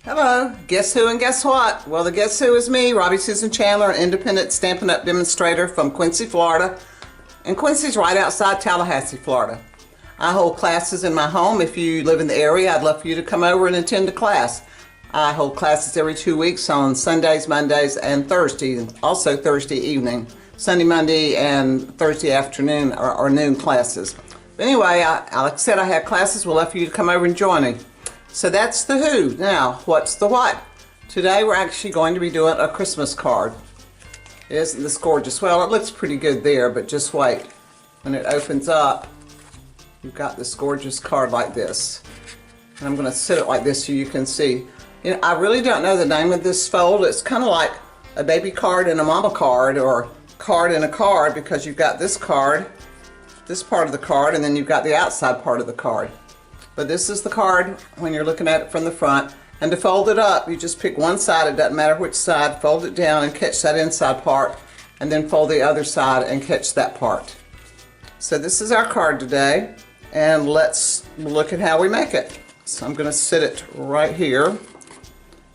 Hello, guess who and guess what? Well, the guess who is me, Robbie Susan Chandler, an independent Stampin' Up! Demonstrator from Quincy, Florida. And Quincy's right outside Tallahassee, Florida. I hold classes in my home. If you live in the area, I'd love for you to come over and attend a class. I hold classes every 2 weeks on Sundays, Mondays, and Thursdays, also Thursday evening. Sunday, Monday, and Thursday afternoon or noon classes. But anyway, like I said, I have classes. We'd love for you to come over and join me. So that's the who. Now, what's the what? Today we're actually going to be doing a Christmas card. Isn't this gorgeous? Well, it looks pretty good there, but just wait. When it opens up, you've got this gorgeous card like this. And I'm going to sit it like this so you can see. You know, I really don't know the name of this fold. It's kind of like a baby card and a mama card, or card and a card, because you've got this card, this part of the card, and then you've got the outside part of the card. But this is the card when you're looking at it from the front. And to fold it up, you just pick one side, it doesn't matter which side, fold it down and catch that inside part, and then fold the other side and catch that part. So this is our card today, and let's look at how we make it. So I'm going to sit it right here,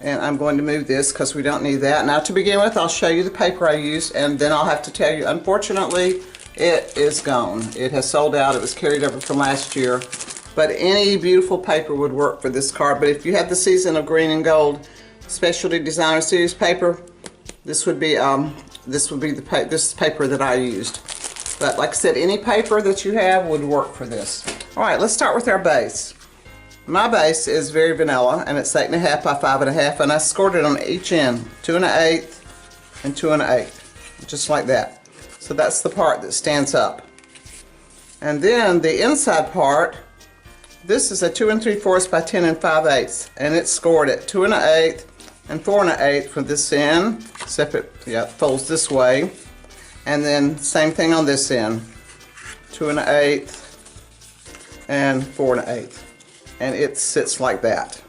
and I'm going to move this because we don't need that. Now to begin with, I'll show you the paper I used, and then I'll have to tell you, unfortunately, it is gone. It has sold out. It was carried over from last year. But any beautiful paper would work for this card. But if you have the Season of Green and Gold Specialty Designer Series paper, this would be this paper that I used. But like I said, any paper that you have would work for this. All right, let's start with our base. My base is very vanilla, and it's 8.5 by 5.5, and I scored it on each end, 2 1/8 and 2 1/8, just like that. So that's the part that stands up. And then the inside part. This is a 2 3/4 by 10 5/8, and it's scored at 2 1/8 and 4 1/8 for this end, except it folds this way. And then same thing on this end, 2 1/8 and 4 1/8, and it sits like that.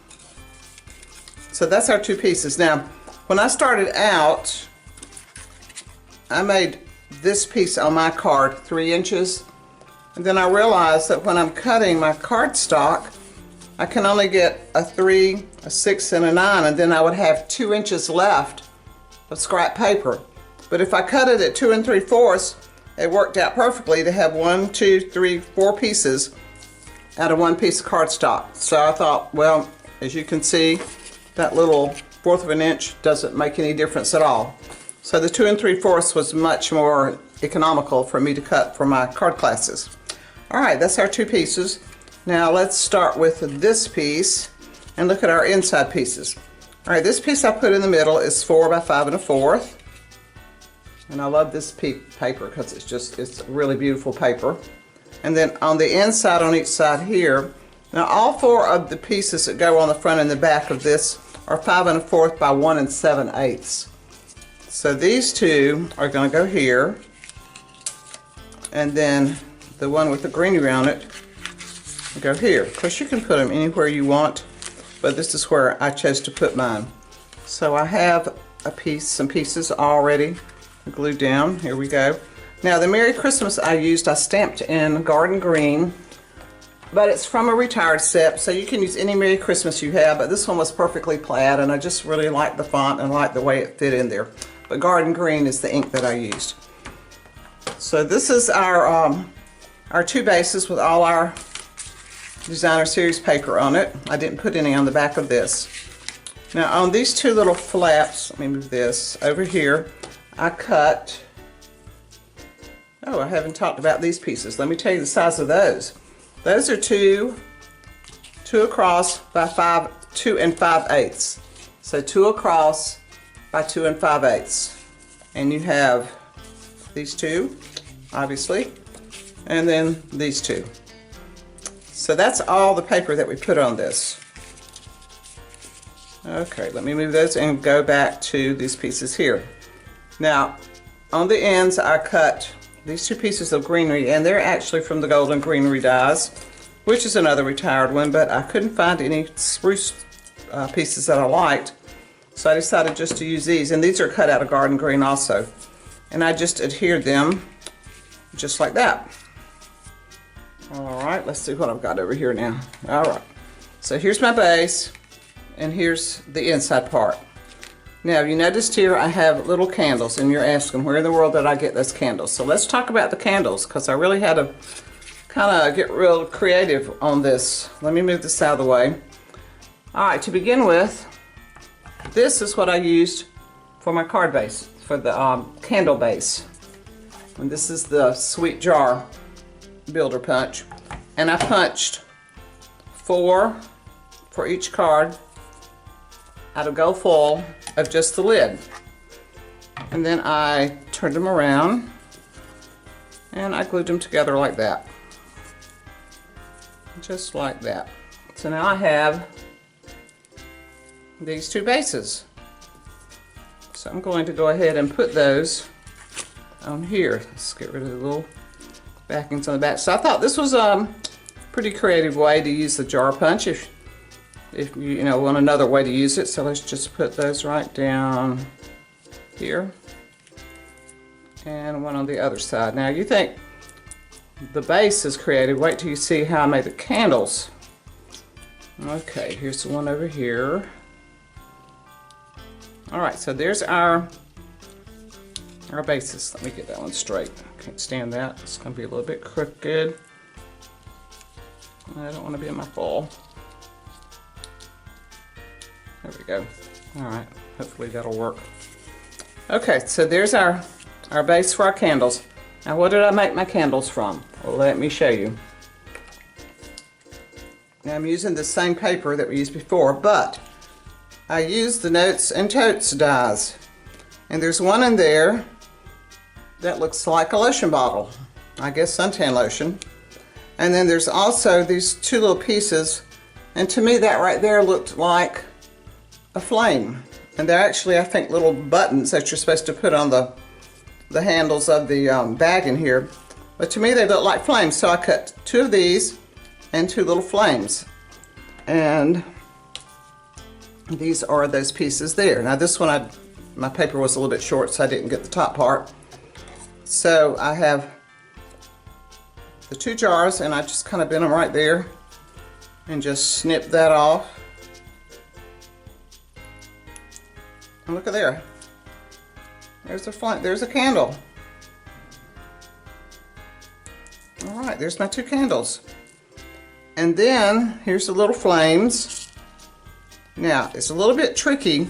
So that's our two pieces. Now, when I started out, I made this piece on my card 3 inches. And then I realized that when I'm cutting my cardstock, I can only get a 3, a 6, and a 9, and then I would have 2 inches left of scrap paper. But if I cut it at 2 3/4, it worked out perfectly to have 1, 2, 3, 4 pieces out of 1 piece of cardstock. So I thought, well, as you can see, that little 1/4 of an inch doesn't make any difference at all. So the 2 3/4 was much more economical for me to cut for my card classes. All right, that's our two pieces. Now let's start with this piece and look at our inside pieces. All right, this piece I put in the middle is 4 by 5 1/4. And I love this paper because it's really beautiful paper. And then on the inside, on each side here, now all 4 of the pieces that go on the front and the back of this are 5 1/4 by 1 7/8. So these two are going to go here, and then the one with the greenery on it go here. Of course, you can put them anywhere you want, but this is where I chose to put mine. So I have some pieces already glued down. Here we go. Now the Merry Christmas I stamped in garden green, but it's from a retired set, so you can use any Merry Christmas you have, but this one was perfectly plaid, and I just really liked the font and liked the way it fit in there. But garden green is the ink that I used. So this is our two bases with all our Designer Series paper on it. I didn't put any on the back of this. Now on these two little flaps, let me move this over here, I cut, oh, I haven't talked about these pieces. Let me tell you the size of those. Those are 2 across by 2 5/8. So 2 across by 2 5/8. And you have these two, obviously, and then these two. So that's all the paper that we put on this. Okay, let me move those and go back to these pieces here. Now, on the ends I cut these 2 pieces of greenery, and they're actually from the Golden Greenery dies, which is another retired one, but I couldn't find any spruce pieces that I liked, so I decided just to use these, and these are cut out of garden green also. And I just adhered them just like that. All right, let's see what I've got over here now. All right, so here's my base, and here's the inside part. Now, you noticed here I have little candles, and you're asking, where in the world did I get those candles? So let's talk about the candles, because I really had to kind of get real creative on this. Let me move this out of the way. All right, to begin with, this is what I used for my card base, for the candle base. And this is the Sweet Jar Builder Punch. And I punched 4 for each card out of gold foil of just the lid. And then I turned them around and I glued them together like that. Just like that. So now I have these 2 bases. So I'm going to go ahead and put those on here. Let's get rid of the little backings on the back. So I thought this was a pretty creative way to use the jar punch if you want another way to use it. So let's just put those right down here and one on the other side. Now you think the base is creative, wait till you see how I made the candles. Okay, here's the one over here. Alright, so there's our bases. Let me get that one straight. I can't stand that. It's going to be a little bit crooked. I don't want to be in my foil. There we go. Alright, hopefully that'll work. Okay, so there's our base for our candles. Now what did I make my candles from? Well, let me show you. Now I'm using the same paper that we used before, but I used the Notes and Totes dies. And there's one in there that looks like a lotion bottle. I guess suntan lotion. And then there's also these 2 little pieces, and to me that right there looked like a flame. And they're actually, I think, little buttons that you're supposed to put on the handles of the bag in here. But to me they look like flames, so I cut 2 of these and 2 little flames. And these are those pieces there. Now this one, my paper was a little bit short, so I didn't get the top part. So I have the 2 jars, and I just kind of bent them right there and just snip that off. And look at there. There's a flame. There's a candle. All right, there's my 2 candles. And then here's the little flames. Now, it's a little bit tricky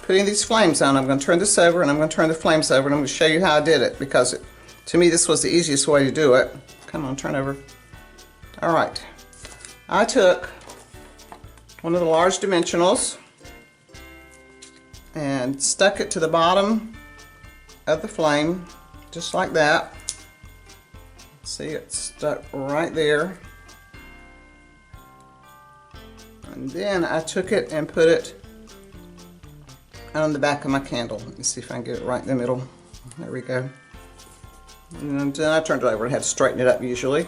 putting these flames on. I'm going to turn this over, and I'm going to turn the flames over, and I'm going to show you how I did it, because to me this was the easiest way to do it. Come on, turn over. All right. I took one of the large dimensionals and stuck it to the bottom of the flame, just like that. See, it's stuck right there. And then I took it and put it on the back of my candle. Let me see if I can get it right in the middle. There we go. And then I turned it over. I had to straighten it up usually.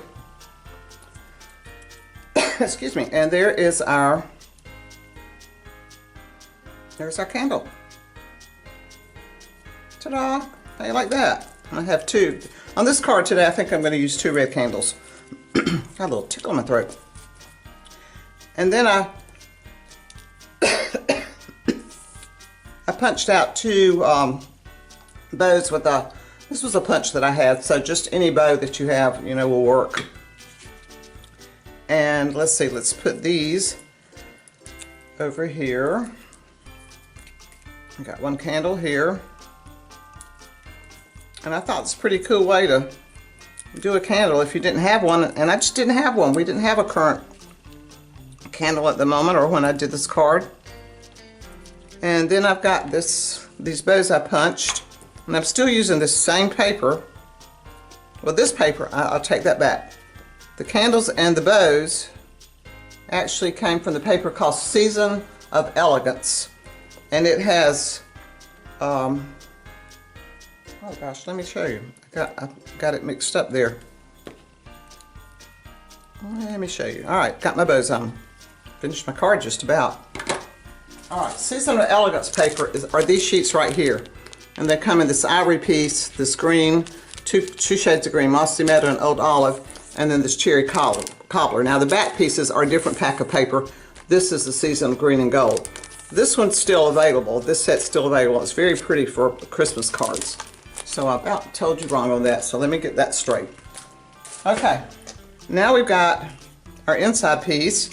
Excuse me. And there's our candle. Ta-da! How you like that? I have 2. On this card today, I think I'm going to use 2 red candles. Got a little tickle in my throat. And then I punched out 2 bows with this was a punch that I had, so just any bow that you have, will work. And let's see, let's put these over here. I got 1 candle here. And I thought it's a pretty cool way to do a candle if you didn't have one, and I just didn't have one. We didn't have a current candle at the moment, or when I did this card. And then I've got these bows I punched, and I'm still using this same paper. Well, this paper, I'll take that back. The candles and the bows actually came from the paper called Season of Elegance, and it has oh gosh, let me show you. I got it mixed up there. Let me show you. All right, got my bows on. Finished my card just about. All right, Season of Elegance paper are these sheets right here. And they come in this ivory piece, this green, two shades of green, mossy meadow and old olive, and then this cherry cobbler. Now the back pieces are a different pack of paper. This is the season of green and gold. This one's still available. This set's still available. It's very pretty for Christmas cards. So I about told you wrong on that, so let me get that straight. Okay, now we've got our inside piece.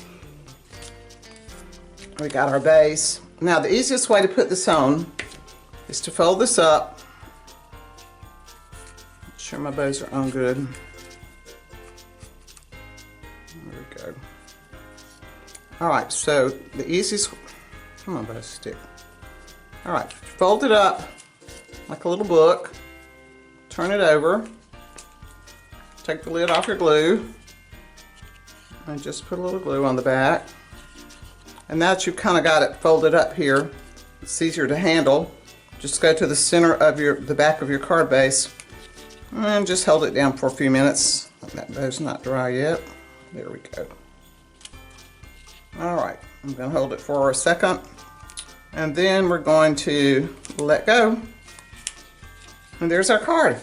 We got our base. Now the easiest way to put this on is to fold this up. Make sure my bows are on good. There we go. Alright, so the easiest, come on bow stick. Alright, fold it up like a little book. Turn it over. Take the lid off your glue. And just put a little glue on the back. And now that you've kind of got it folded up here, it's easier to handle. Just go to the center of the back of your card base and just hold it down for a few minutes. That bow's not dry yet. There we go. Alright, I'm going to hold it for a second. And then we're going to let go. And there's our card.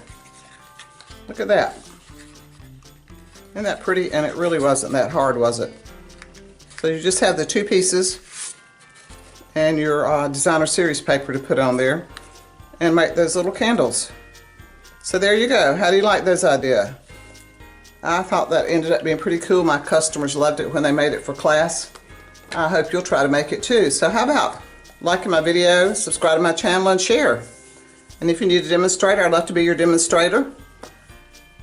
Look at that. Isn't that pretty? And it really wasn't that hard, was it? So you just have the two pieces and your designer series paper to put on there and make those little candles. So there you go. How do you like those ideas? I thought that ended up being pretty cool. My customers loved it when they made it for class. I hope you'll try to make it too. So how about liking my video, subscribe to my channel, and share. And if you need a demonstrator, I'd love to be your demonstrator.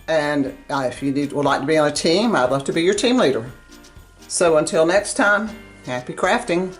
And if you would like to be on a team, I'd love to be your team leader. So until next time, happy crafting.